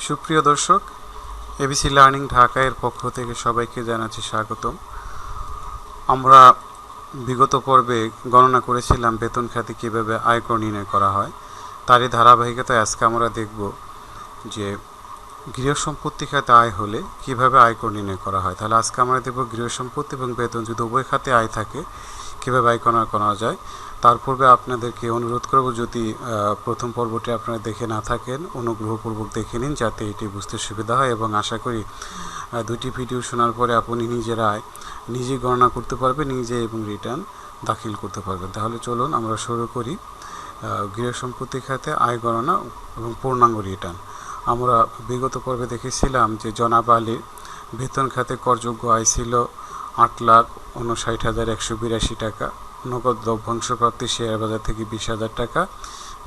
সুপ্রিয় দর্শক, ABC learning Dhaka এর পক্ষ থেকে সবাইকে জানাচ্ছি স্বাগতম। আমরা বিগত পর্বে গণনা করেছিলাম বেতন খাতে কীভাবে আয়কর নির্ণয় করা হয়। তারই ধারাবাহিকতায় আজকে আমরা দেখব যে গৃহ সম্পত্তি খাতে আয় হলে কিভাবে আয়কর নির্ণয় করা হয়। তাহলে আজকে আমরা দেখব গৃহ সম্পত্তি এবং বেতন যদি উভয় খাতে আয় থাকে কীভাবে আয়কর করা যায়। তার পূর্বে আপনাদেরকে অনুরোধ করব, যদি প্রথম পর্বটি আপনারা দেখে না থাকেন অনুগ্রহপূর্বক দেখে নিন, যাতে এটি বুঝতে সুবিধা হয়, এবং আশা করি দুটি ভিডিও শোনার পরে আপনি নিজেই গণনা করতে পারবেন নিজে এবং রিটার্ন দাখিল করতে পারবেন। তাহলে চলুন আমরা শুরু করি গৃহ সম্পত্তি খাতে আয় গণনা এবং পূর্ণাঙ্গ রিটার্ন। আমরা বিগত পর্বে দেখেছিলাম যে জনাব আলীর বেতন খাতে করযোগ্য আয় ছিল 8,59,182 টাকা, নগদ লভ্যাংশপ্রাপ্তি শেয়ার বাজার থেকে 20,000 টাকা,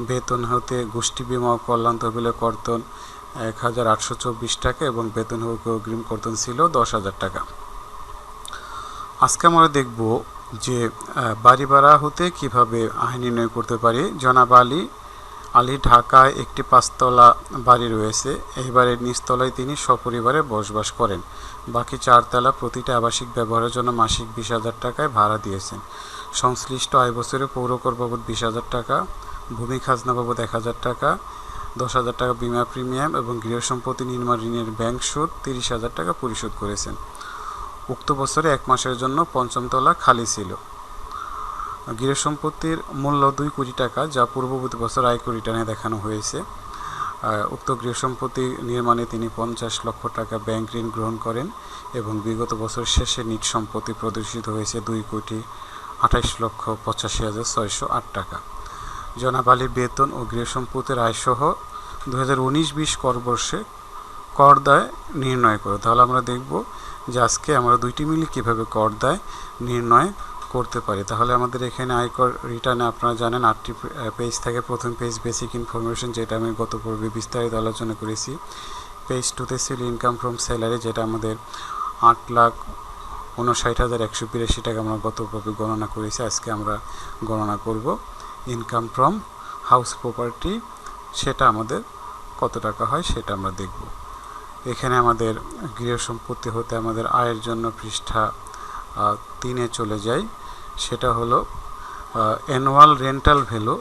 বেতন হতে গোষ্ঠী বিমা ও কল্যাণ তহবিলে কর্তন 1,824 টাকা এবং বেতন হতে অগ্রিম কর্তন ছিল 10,000 টাকা। আজকে আমরা দেখব যে বাড়ি ভাড়া হতে কিভাবে আয় নির্ণয় করতে পারি। জনাব আলী ঢাকায় একটি 5তলা বাড়ি রয়েছে। এই বাড়ির নিচতলায় তিনি সপরিবারে বসবাস করেন। বাকি 4 তলা প্রতিটা আবাসিক ব্যবহারের জন্য মাসিক 20,000 টাকায় ভাড়া দিয়েছেন। সংশ্লিষ্ট আয় বছরে পৌরকর বাবদ 20,000 টাকা, ভূমি খাজনা বাবদ 1,000 টাকা, 10,000 টাকা বিমা প্রিমিয়াম এবং গৃহ সম্পত্তি নির্মাণ ঋণের ব্যাংক সুদ 30,000 টাকা পরিশোধ করেছেন। উক্ত বছরে 1 মাসের জন্য 5ম তলা খালি ছিল। গৃহ সম্পত্তির মূল্য 2 কোটি টাকা, যা পূর্ববর্তী বছর আয়কর রিটার্নে দেখানো হয়েছে। উক্ত গৃহ সম্পত্তি নির্মাণে তিনি 50 লক্ষ টাকা ব্যাংক ঋণ গ্রহণ করেন এবং বিগত বছর শেষে নিট সম্পত্তি প্রদর্শিত হয়েছে 2,28,85,608 টাকা। জনাব আলীর বেতন ও গৃহ সম্পত্তির আয়সহ 2019-20 করবর্ষে কর দায় নির্ণয় করে। তাহলে আমরা দেখব যে আজকে আমরা দুইটি মিলে কীভাবে কর দায় নির্ণয় করতে পারি। তাহলে আমাদের এখানে আয়কর রিটার্নে আপনারা জানেন 8টি পেজ থাকে। প্রথম পেজ বেসিক ইনফরমেশন, যেটা আমি গত পর্বে বিস্তারিত আলোচনা করেছি। পেজ 2তে ছিল ইনকাম ফ্রম স্যালারি, যেটা আমাদের 8,59,182 টাকা আমরা গত পর্বে গণনা করেছি। আজকে আমরা গণনা করব ইনকাম ফ্রম হাউস প্রপার্টি, সেটা আমাদের কত টাকা হয় সেটা আমরা দেখব। এখানে আমাদের গৃহ সম্পত্তি হতে আমাদের আয়ের জন্য পৃষ্ঠা 3-এ চলে যাই। সেটা হলো অ্যানুয়াল রেন্টাল ভ্যালু।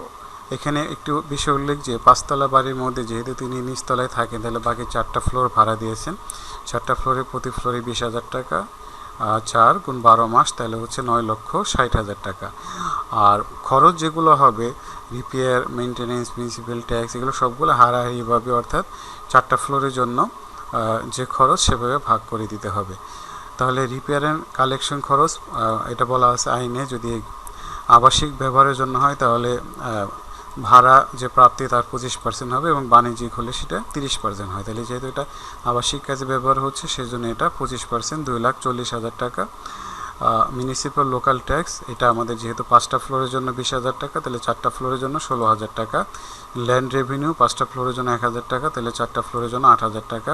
এখানে একটু বিষয় উল্লেখ যে 5তলা বাড়ির মধ্যে যেহেতু তিনি নিচতলায় থাকেন, তাহলে বাকি 4টা ফ্লোর ভাড়া দিয়েছেন। 4টা ফ্লোরে প্রতি ফ্লোরে 20,000 টাকা, 4 × 12 মাস, তাহলে হচ্ছে 9,60,000 টাকা। আর খরচ যেগুলো হবে রিপেয়ার, মেনটেনেন্স, মিউনিসিপ্যাল ট্যাক্স, এগুলো সবগুলো হারাহারিভাবে, অর্থাৎ 4টা ফ্লোরের জন্য যে খরচ সেভাবে ভাগ করে দিতে হবে। তাহলে রিপেয়ার অ্যান্ড কালেকশন খরচ, এটা বলা আছে আইনে, যদি আবাসিক ব্যবহারের জন্য হয় তাহলে ভাড়া যে প্রাপ্তি তার 25% হবে এবং বাণিজ্যিক হলে সেটা 30% হয়। তাহলে যেহেতু এটা আবাসিক কাজে ব্যবহার হচ্ছে সেজন্য এটা 25%, 2,40,000 টাকা। মিউনিসিপ্যাল লোকাল ট্যাক্স, এটা আমাদের যেহেতু 5টা ফ্লোরের জন্য 20,000 টাকা, তাহলে 4টা ফ্লোরের জন্য 16,000 টাকা। ল্যান্ড রেভিনিউ 5টা ফ্লোরের জন্য 1,000 টাকা, তাহলে 4টা ফ্লোরের জন্য 8,000 টাকা।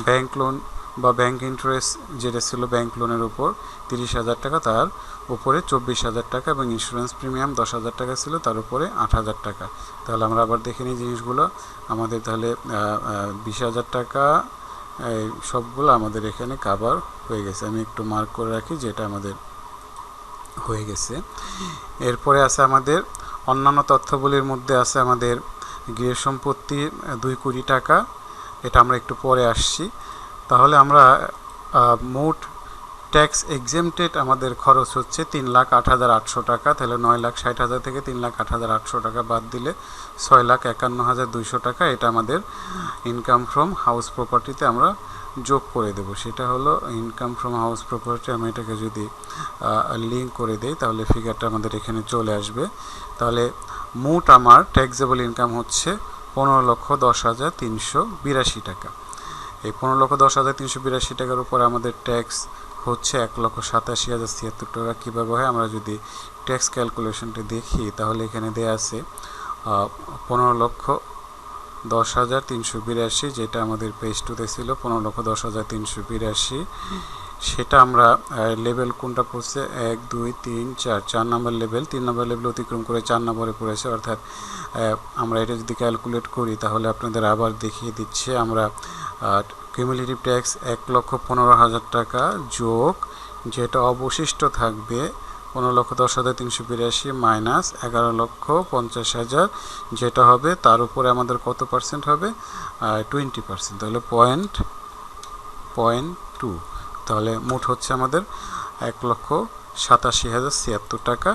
ব্যাংক লোন বা ব্যাংক ইন্টারেস্ট যেটা ছিল ব্যাংক লোনের উপর 30,000 টাকা, তার উপরে 24,000 টাকা, এবং ইন্স্যুরেন্স প্রিমিয়াম 10,000 টাকা ছিল, তার উপরে 8,000 টাকা। তাহলে আমরা আবার দেখে নিই জিনিসগুলো আমাদের, তাহলে 20,000 টাকা এই সবগুলো আমাদের এখানে কাভার হয়ে গেছে। আমি একটু মার্ক করে রাখি যেটা আমাদের হয়ে গেছে। এরপরে আছে আমাদের অন্যান্য তথ্যগুলির মধ্যে আছে আমাদের গৃহ সম্পত্তি 2 কোটি টাকা, এটা আমরা একটু পরে আসছি। তাহলে আমরা মোট ট্যাক্স এক্সেমটেড আমাদের খরচ হচ্ছে 3,08,800 টাকা। তাহলে 9,60,000 থেকে 3,08,800 টাকা বাদ দিলে 6,51,200 টাকা, এটা আমাদের ইনকাম ফ্রম হাউস প্রপার্টিতে আমরা যোগ করে দেব। সেটা হলো ইনকাম ফ্রম হাউস প্রপার্টি। আমি এটাকে যদি লিঙ্ক করে দেই তাহলে ফিগারটা আমাদের এখানে চলে আসবে। তাহলে মোট আমার ট্যাক্সেবল ইনকাম হচ্ছে 15,10,382 টাকা। এই 15,10,382 টাকার উপর আমাদের ট্যাক্স হচ্ছে 1,87,076 টাকা। কীভাবে হয় আমরা যদি ট্যাক্স ক্যালকুলেশনটা দেখি তাহলে এখানে দেয়া আছে 15,10,382, যেটা আমাদের পেজ 2তে ছিল 15,10,382 সেটা আমরা লেভেল কোনটা পড়ছে 1 2 3 4 4 নম্বর লেভেল, 3 নম্বর লেভেল অতিক্রম করে 4 নম্বরে পড়েছে। অর্থাৎ আমরা এটা যদি ক্যালকুলেট করি তাহলে আপনাদের আবার দেখিয়ে দিচ্ছে। আমরা কিউমুলেটিভ ট্যাক্স 1,15,000 টাকা যোগ যেটা অবশিষ্ট থাকবে 15,10,382 মাইনাস 11,50,000 যেটা হবে তার উপরে আমাদের কত পার্সেন্ট হবে 20%, তাহলে 0.2, তাহলে মোট হচ্ছে আমাদের 1,87,076 টাকা,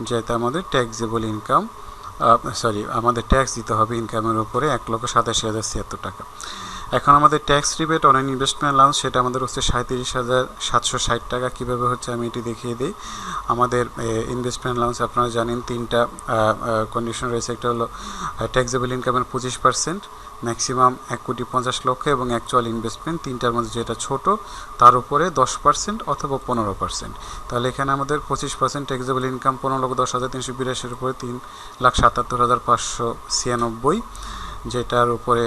যেটা আমাদের ট্যাক্সেবল ইনকাম আমাদের ট্যাক্স দিতে হবে ইনকামের উপরে 1,87,076 টাকা। এখন আমাদের tax rebate on investment allowance সেটা আমাদের হচ্ছে 37,760 টাকা। কীভাবে হচ্ছে আমি এটি দেখিয়ে দিই। আমাদের ইনভেস্টমেন্ট অ্যালাউন্স আপনারা জানেন 3টা কন্ডিশন রয়েছে। একটা হলো ট্যাক্সেবল ইনকামের 25%, ম্যাক্সিমাম 1,50,00,000 এবং অ্যাকচুয়াল ইনভেস্টমেন্ট, তিনটার মধ্যে যেটা ছোট তার উপরে 10% অথবা 15%। তাহলে এখানে আমাদের 25% ট্যাক্সেবল ইনকাম 15,10,382 উপরে 3,77,596, যেটার উপরে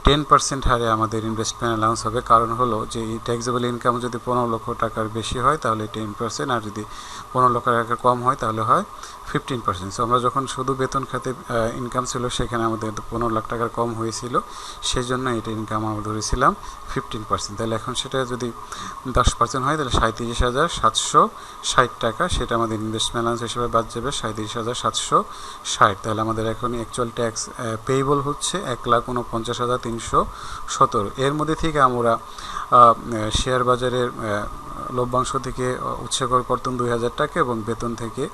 10% হারে আমাদের ইনভেস্টমেন্ট অ্যালাউন্স হবে। কারণ হলো যে এই ট্যাক্সেবল ইনকাম যদি 15 লক্ষ টাকার বেশি হয় তাহলে 10%, আর যদি 15 লক্ষ টাকার কম হয় তাহলে হয় 15%। সো আমরা যখন শুধু বেতন খাতে ইনকাম ছিল সেখানে আমাদের 15 লাখ টাকার কম হয়েছিল, সেই জন্য এটা ইনকাম আমরা ধরেছিলাম 15%। তাহলে এখন সেটা যদি 10% হয় তাহলে 37,760 টাকা, সেটা আমাদের ইনভেস্টমেন্ট অ্যালাউন্স হিসেবে বাদ যাবে 37,760। তাহলে আমাদের এখন অ্যাকচুয়াল ট্যাক্স পেয়েবল হচ্ছে 1,49,317। এর মধ্যে থেকে আমরা শেয়ার বাজারের লভ্যাংশ থেকে উৎসের কর্তন 2,000 টাকা এবং বেতন থেকে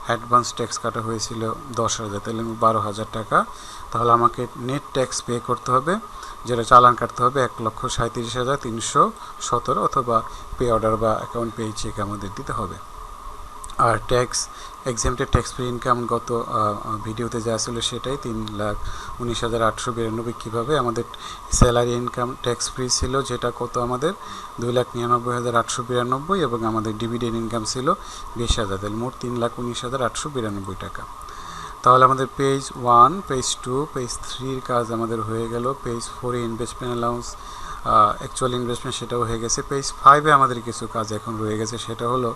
অ্যাডভান্স ট্যাক্স কাটা হয়েছিল 10,000, তাহলে 12,000 টাকা। তাহলে আমাকে নেট ট্যাক্স পে করতে হবে, যেটা চালান কাটতে হবে 1,37,317, অথবা পে অর্ডার বা অ্যাকাউন্ট পে চেক আমাদের দিতে হবে। আর tax exempted tax free income গত ভিডিওতে যা ছিল সেটাই 3,19,892। কীভাবে আমাদের স্যালারি ইনকাম ট্যাক্স ফ্রি ছিল, যেটা কত আমাদের 2,99,892, এবং আমাদের ডিভিডেন্ড ইনকাম ছিল 20,000, তাহলে মোট 3,19,892 টাকা। তাহলে আমাদের পেজ 1, পেজ 2, পেজ 3 কাজ আমাদের হয়ে গেল। Page 4 investment allowance actual investment সেটাও হয়ে গেছে। পেজ 5 আমাদের কিছু কাজ এখন রয়ে গেছে, সেটা হলো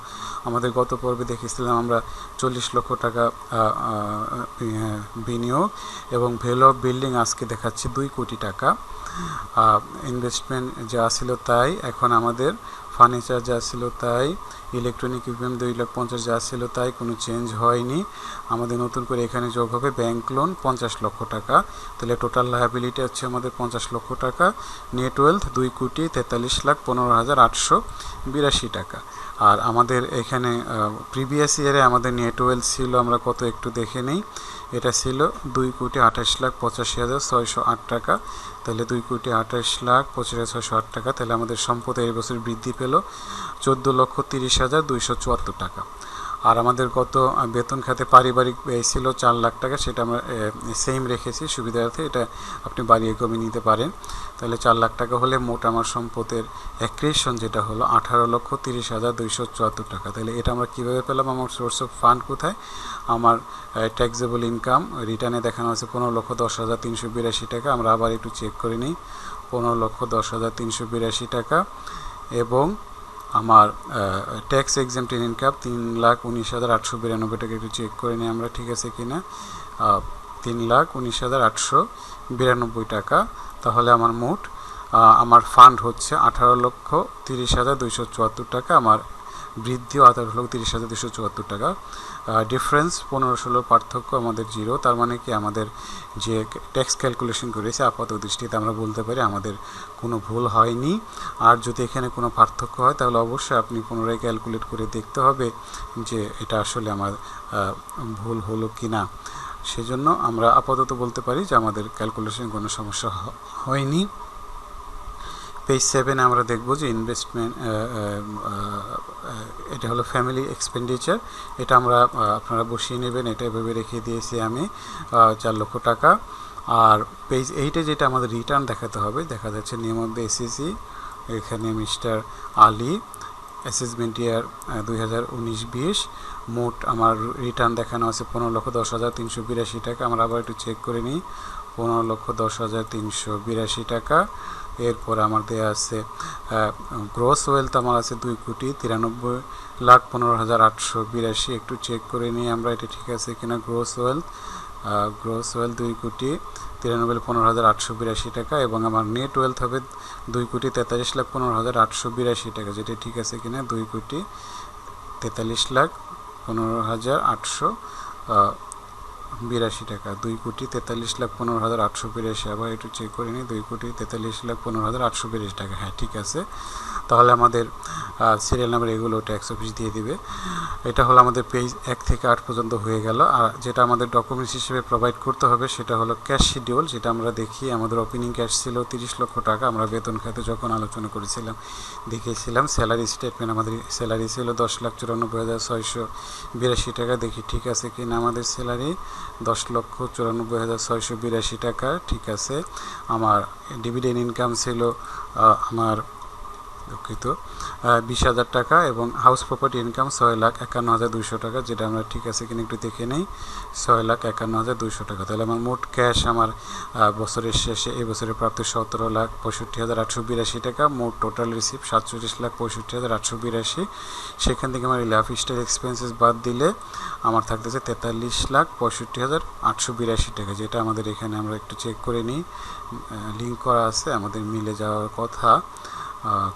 আমাদের গত পর্বে দেখেছিলাম আমরা 40 লক্ষ টাকা বিনিয়োগ এবং ভ্যালু অফ বিল্ডিং আজকে দেখাচ্ছি 2 কোটি টাকা। ইনভেস্টমেন্ট যা ছিল তাই, এখন আমাদের ফার্নিচার যা ছিল তাই, ইলেকট্রনিক ইকুইপমেন্ট 2,50,000 যা ছিল তাই, কোনো চেঞ্জ হয়নি। আমাদের নতুন করে এখানে যোগ হবে ব্যাংক লোন 50 লক্ষ টাকা, তাহলে টোটাল লায়াবিলিটি হচ্ছে আমাদের 50 লক্ষ টাকা। নেট ওয়েলথ 2,43,15,882 টাকা। আর আমাদের এখানে প্রিভিয়াস ইয়ারে আমাদের নেট ওয়েলথ ছিল, আমরা কত একটু দেখে নিই, এটা ছিল 2,28,85,608 টাকা। তাহলে 2,28,85,608 টাকা। তাহলে আমাদের সম্পদ এই বছর বৃদ্ধি পেল 14,30,274 টাকা। আর আমাদের গত বেতন খাতে পারিবারিক ব্যয় ছিল 4 লাখ টাকা, সেটা আমরা সেম রেখেছি সুবিধার্থে, এটা আপনি বাড়িয়ে কমিয়ে নিতে পারেন। তাহলে 4 লাখ টাকা হলে মোট আমার সম্পদের অ্যাক্রিশন যেটা হলো 18,30,274 টাকা। তাহলে এটা আমরা কীভাবে পেলাম? আমার সোর্স অফ ফান্ড কোথায়? আমার ট্যাক্সেবল ইনকাম রিটার্নে দেখানো আছে 15,10,382 টাকা। আমরা আবার একটু চেক করে নিই, 15,10,382 টাকা, এবং আমার ট্যাক্স এক্সামটেড ইনকাম 3,19,892 টাকা। একটু চেক করে নিই আমরা ঠিক আছে কিনা, 3,19,892 টাকা। তাহলে আমার মোট আমার ফান্ড হচ্ছে 18,30,274 টাকা। আমার বৃদ্ধিও 18,30,274 টাকা। ডিফারেন্স 15-16 পার্থক্য আমাদের 0। তার মানে কি আমাদের যে ট্যাক্স ক্যালকুলেশন করেছে আপাত দৃষ্টিতে আমরা বলতে পারি আমাদের কোনো ভুল হয়নি। আর যদি এখানে কোনো পার্থক্য হয় তাহলে অবশ্যই আপনি পুনরায় ক্যালকুলেট করে দেখতে হবে যে এটা আসলে আমার ভুল হলো কি না। সেজন্য আমরা আপাতত বলতে পারি যে আমাদের ক্যালকুলেশন কোনো সমস্যা হয়নি। পেজ 7 আমরা দেখব যে ইনভেস্টমেন্ট, এটা হলো ফ্যামিলি এক্সপেন্ডিচার, এটা আমরা আপনারা বসিয়ে নেবেন, এটা এভাবে রেখে দিয়েছি আমি 4 লক্ষ টাকা। আর পেজ 8-এ যেটা আমাদের রিটার্ন দেখাতে হবে, দেখা যাচ্ছে নিয়ম অফ দ্য এসএসসি, এখানে মিস্টার আলী অ্যাসেসমেন্ট ইয়ার 2019-20, মোট আমার রিটার্ন দেখানো আছে 15,10,382 টাকা। আমরা আবার একটু চেক করে নিই, 15,10,382 টাকা। এরপর আমার দেওয়া আছে গ্রস ওয়েলথ আমার আছে 2,93,15,882। একটু চেক করে নিই আমরা এটা ঠিক আছে কিনা। গ্রস ওয়েলথ 2,93,15,882 টাকা এবং আমার নেট ওয়েলথ হবে 2,43,15,882 টাকা, যেটা ঠিক আছে কিনা। 2,43,15,882 টাকা, 2,43,15,882। আবার একটু চেক করে নিই, 2,43,15,882 টাকা। হ্যাঁ ঠিক আছে। তাহলে আমাদের সিরিয়াল নাম্বার এগুলো ট্যাক্স অফিস দিয়ে দিবে। এটা হলো আমাদের পেজ 1 থেকে 8 পর্যন্ত হয়ে গেল। আর যেটা আমাদের ডকুমেন্টস হিসেবে প্রোভাইড করতে হবে সেটা হলো ক্যাশ শিডিউল, যেটা আমরা দেখি আমাদের ওপেনিং ক্যাশ ছিল 30 লক্ষ টাকা। আমরা বেতন খাতে যখন আলোচনা করেছিলাম দেখিয়েছিলাম। স্যালারি স্টেটমেন্ট আমাদের স্যালারি ছিল 10,94,682 টাকা। দেখি ঠিক আছে কি না আমাদের স্যালারি 10,94,682 টাকা, ঠিক আছে। আমার ডিভিডেন্ড ইনকাম ছিল আমার দুঃখিত 20,000 টাকা এবং হাউস প্রপার্টি ইনকাম 6,51,200 টাকা, যেটা আমরা ঠিক আছে কিনা একটু দেখে নেই। 6,51,200 টাকা। তাহলে আমার মোট ক্যাশ আমার বছরের শেষে এই বছরে প্রাপ্ত 17,65,882 টাকা। মোট টোটাল রিসিভ 47,65,882। সেখান থেকে আমার লাইফস্টাইল এক্সপেন্সেস বাদ দিলে আমার থাকতেছে 43,65,882 টাকা, যেটা আমাদের এখানে আমরা একটু চেক করে নিই। লিঙ্ক করা আছে, আমাদের মিলে যাওয়ার কথা।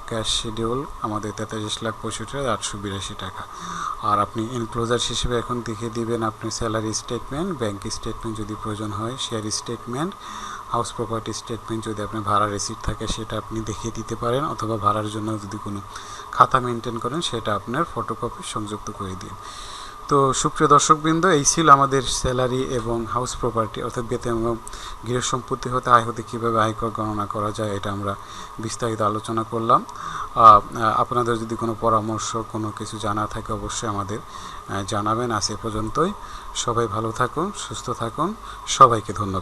ক্যাশ শিডিউল আমাদের 43,65,882 টাকা। আর আপনি এনক্লোজার হিসেবে এখন দেখিয়ে দিবেন আপনি স্যালারি স্টেটমেন্ট, ব্যাংক স্টেটমেন্ট যদি প্রয়োজন হয়, share statement, house property statement যদি আপনার ভাড়া রিসিট থাকে সেটা আপনি দেখিয়ে দিতে পারেন, অথবা ভাড়ার জন্য যদি কোনো খাতা মেনটেন করেন সেটা আপনার ফটোকপি সংযুক্ত করে দিন। তো সুপ্রিয় দর্শকবৃন্দ, এই ছিল আমাদের স্যালারি এবং হাউস প্রপার্টি অর্থাৎ বেতন এবং গৃহ সম্পত্তি হতে আয় হতে কীভাবে আয়কর গণনা করা যায় এটা আমরা বিস্তারিত আলোচনা করলাম। আপনাদের যদি কোনো পরামর্শ কোনো কিছু জানা থাকে অবশ্যই আমাদের জানাবেন। আজ এ পর্যন্তই। সবাই ভালো থাকুন, সুস্থ থাকুন, সবাইকে ধন্যবাদ।